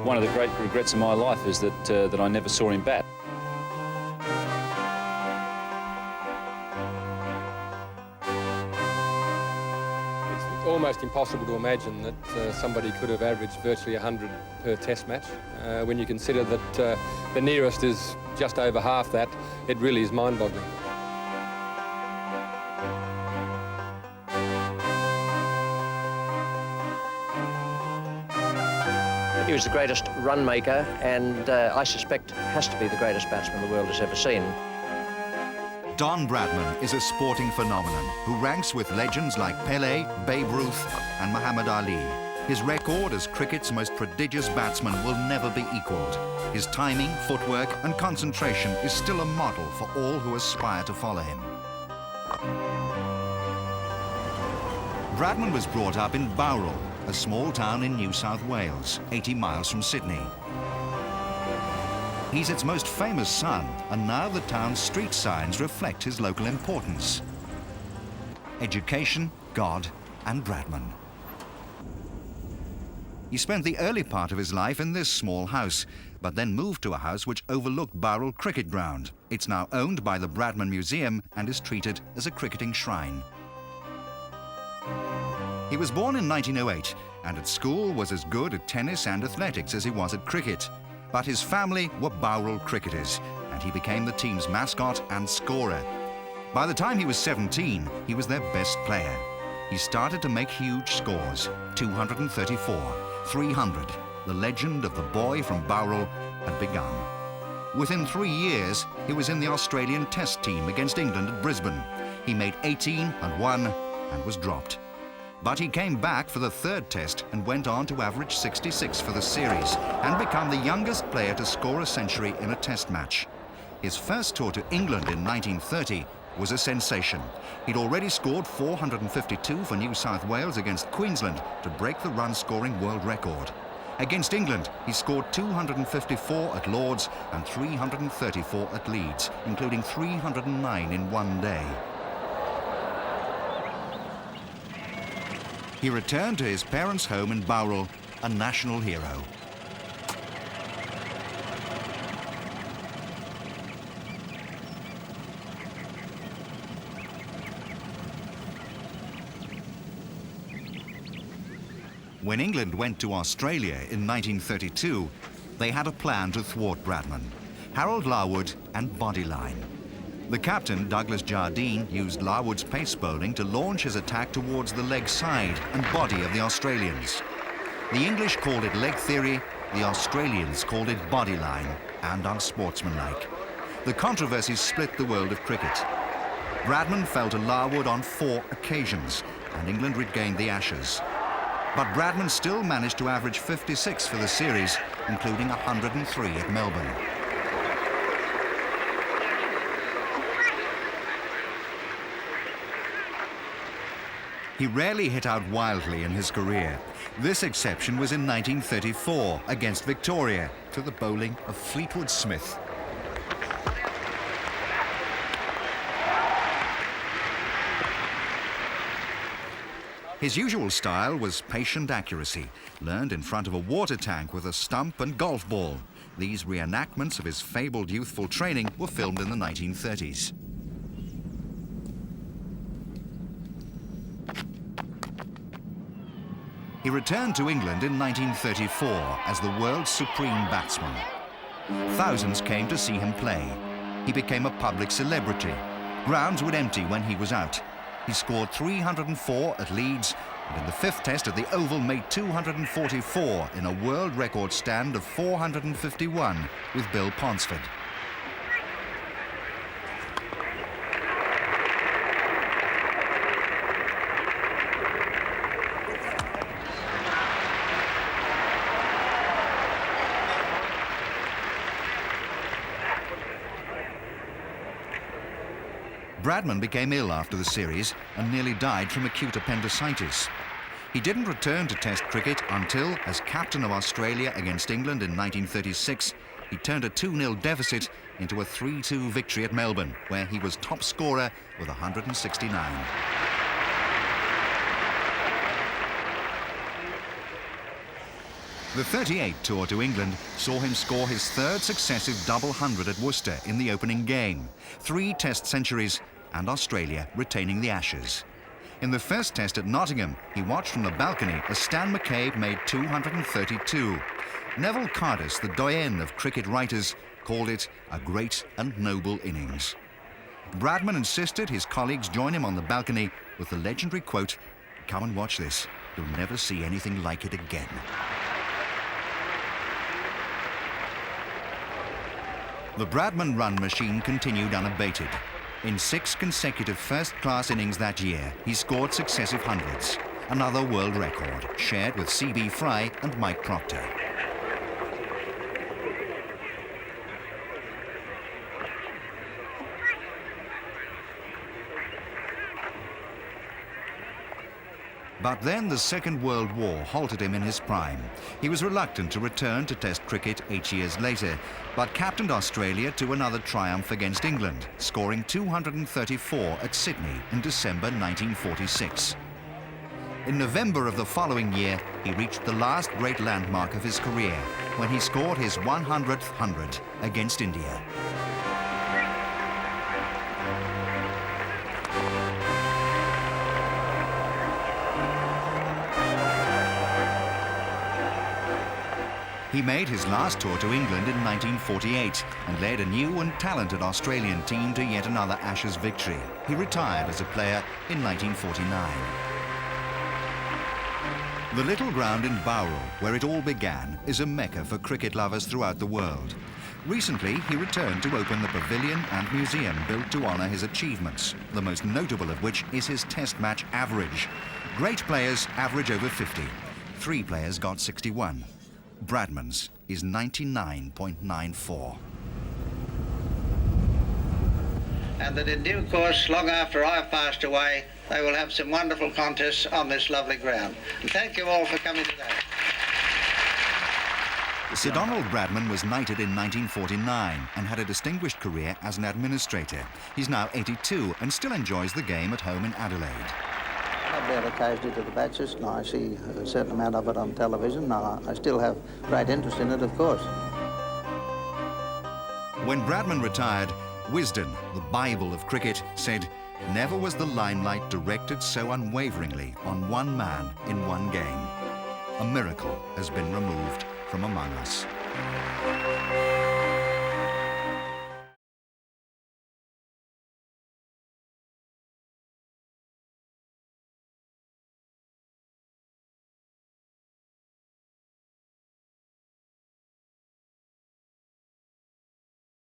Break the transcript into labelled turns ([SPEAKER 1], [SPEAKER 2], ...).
[SPEAKER 1] One of the great regrets of my life is that I never saw him bat.
[SPEAKER 2] It's almost impossible to imagine that somebody could have averaged virtually 100 per test match. When you consider that the nearest is just over half that, it really is mind-boggling.
[SPEAKER 3] He was the greatest run maker and I suspect has to be the greatest batsman the world has ever seen.
[SPEAKER 4] Don Bradman is a sporting phenomenon who ranks with legends like Pelé, Babe Ruth and Muhammad Ali. His record as cricket's most prodigious batsman will never be equalled. His timing, footwork and concentration is still a model for all who aspire to follow him. Bradman was brought up in Bowral, a small town in New South Wales, 80 miles from Sydney. He's its most famous son, and now the town's street signs reflect his local importance. Education, God, and Bradman. He spent the early part of his life in this small house, but then moved to a house which overlooked Bowral Cricket Ground. It's now owned by the Bradman Museum and is treated as a cricketing shrine. He was born in 1908 and at school was as good at tennis and athletics as he was at cricket. But his family were Bowral cricketers and he became the team's mascot and scorer. By the time he was 17, he was their best player. He started to make huge scores, 234, 300. The legend of the boy from Bowral had begun. Within 3 years, he was in the Australian Test team against England at Brisbane. He made 18 and 1 and was dropped. But he came back for the third test and went on to average 66 for the series and become the youngest player to score a century in a test match. His first tour to England in 1930 was a sensation. He'd already scored 452 for New South Wales against Queensland to break the run-scoring world record. Against England, he scored 254 at Lord's and 334 at Leeds, including 309 in one day. He returned to his parents' home in Bowral, a national hero. When England went to Australia in 1932, they had a plan to thwart Bradman, Harold Larwood and Bodyline. The captain, Douglas Jardine, used Larwood's pace bowling to launch his attack towards the leg side and body of the Australians. The English called it leg theory, the Australians called it bodyline and unsportsmanlike. The controversy split the world of cricket. Bradman fell to Larwood on 4 occasions and England regained the Ashes. But Bradman still managed to average 56 for the series, including 103 at Melbourne. He rarely hit out wildly in his career. This exception was in 1934 against Victoria to the bowling of Fleetwood Smith. His usual style was patient accuracy, learned in front of a water tank with a stump and golf ball. These reenactments of his fabled youthful training were filmed in the 1930s. He returned to England in 1934 as the world's supreme batsman. Thousands came to see him play. He became a public celebrity. Grounds would empty when he was out. He scored 304 at Leeds, and in the 5th test at the Oval made 244 in a world record stand of 451 with Bill Ponsford. Bradman became ill after the series and nearly died from acute appendicitis. He didn't return to Test cricket until, as captain of Australia against England in 1936, he turned a 2-0 deficit into a 3-2 victory at Melbourne, where he was top scorer with 169. The 38 tour to England saw him score his third successive double hundred at Worcester in the opening game, 3 Test centuries, and Australia retaining the Ashes. In the first Test at Nottingham, he watched from the balcony as Stan McCabe made 232. Neville Cardus, the doyen of cricket writers, called it a great and noble innings. Bradman insisted his colleagues join him on the balcony with the legendary quote, "Come and watch this. You'll never see anything like it again." The Bradman run machine continued unabated. In 6 consecutive first-class innings that year, he scored successive hundreds, another world record, shared with C.B. Fry and Mike Proctor. But then the Second World War halted him in his prime. He was reluctant to return to Test cricket 8 years later, but captained Australia to another triumph against England, scoring 234 at Sydney in December 1946. In November of the following year, he reached the last great landmark of his career when he scored his 100th hundred against India. He made his last tour to England in 1948 and led a new and talented Australian team to yet another Ashes victory. He retired as a player in 1949. The little ground in Bowral, where it all began, is a mecca for cricket lovers throughout the world. Recently, he returned to open the pavilion and museum built to honour his achievements, the most notable of which is his Test match average. Great players average over 50. 3 players got 61. Bradman's is 99.94.
[SPEAKER 5] And that in due course, long after I've passed away, they will have some wonderful contests on this lovely ground. And thank you all for coming today.
[SPEAKER 4] Sir Donald Bradman was knighted in 1949 and had a distinguished career as an administrator. He's now 82 and still enjoys the game at home in Adelaide.
[SPEAKER 5] I bet occasionally to the Batsman, and I see a certain amount of it on television. I still have great interest in it, of course.
[SPEAKER 4] When Bradman retired, Wisden, the Bible of cricket, said, "Never was the limelight directed so unwaveringly on one man in one game. A miracle has been removed from among us."